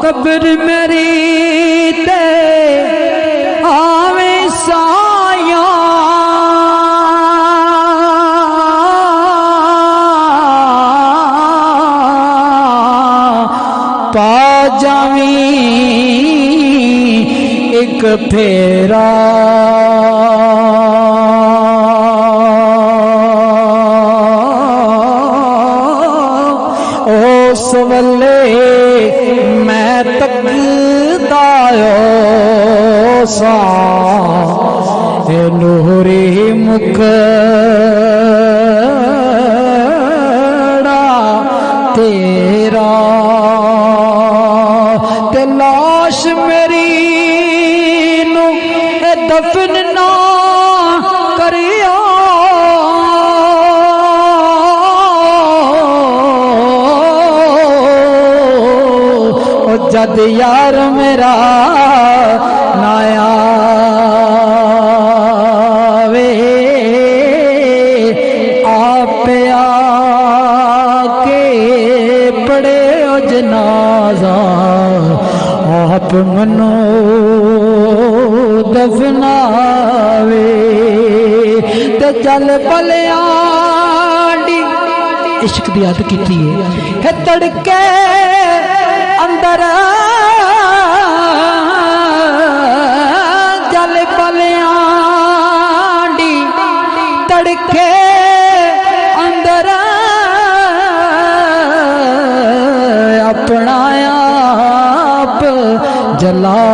قبر میری تے آویں سایاں پا جاویں ایک پھیرا اس ویلے میں تکدا ساں اے نوری مکھڑا تیرا تے لاش میری نو اے دفن نہ کریا جد یار میرا نایا وے آپ آ کے پڑے او جنازہ آپ منو دفناوے تے چل پلیاں عشق دی عادت کیتی ہے تڑکے اندر جل پلیاں تڑکے اندر اپنا آپ جلاوے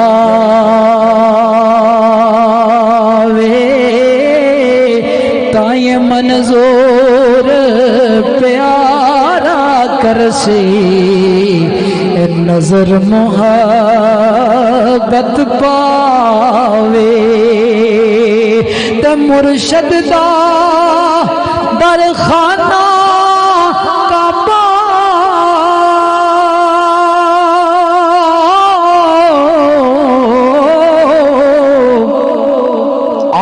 تائیں منظور پیارا کرسی نظر محبت پاوے تے مرشد دا در خانہ کعبہ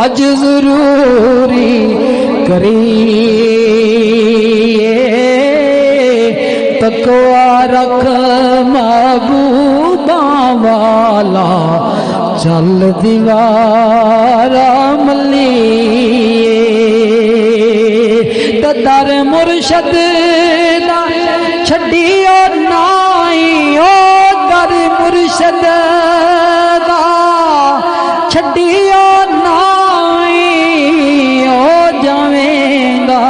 آج ضروری تقوی رکھ محبوباں والا چل دیوارا ملیے تے در مرشد دا چھڈیو نائی او در مرشد دا چھڈیو نائی او جاویں گا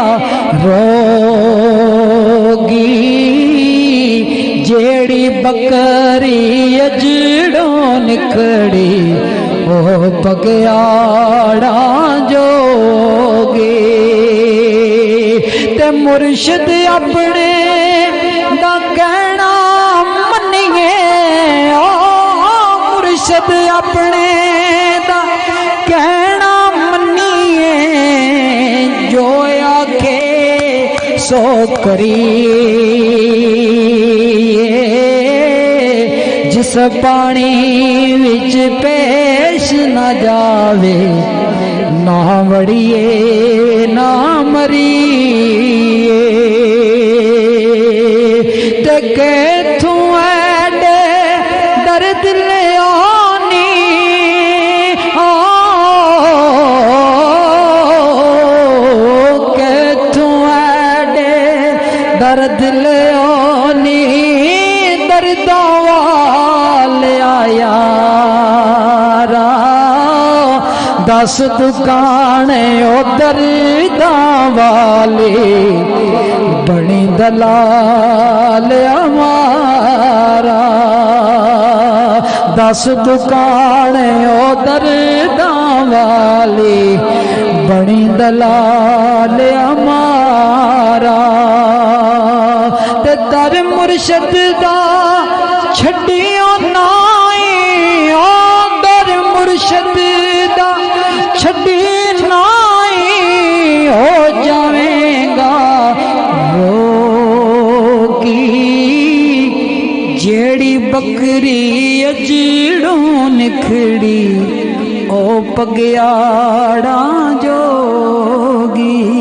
روگی جیڑی بکری اجڑوں نکڑی او پگیاڑاں جوگی تے مرشد اپنے دا کہنا منیے او مرشد اپنے دا کہنا منیے جو آکھے سو کریے جس پانی وچ پیش نہ جاوے نہ وڑیے نہ مریے تے کیتھوں ایڈے درد لیانی کیتھوں ایڈے درد لیانی درداں والے یارا دس دکان او درداں والے بنی دلال ہمارا دس دکان او درداں والے بنی دلال ہمارا تے در مرشد دا چھڈیو نائی او در مرشد دا چھڈی نائی ہو جاویں گا روگی جیڑی بکری اجڑوں نکھڑی او پگیاڑاں جوگی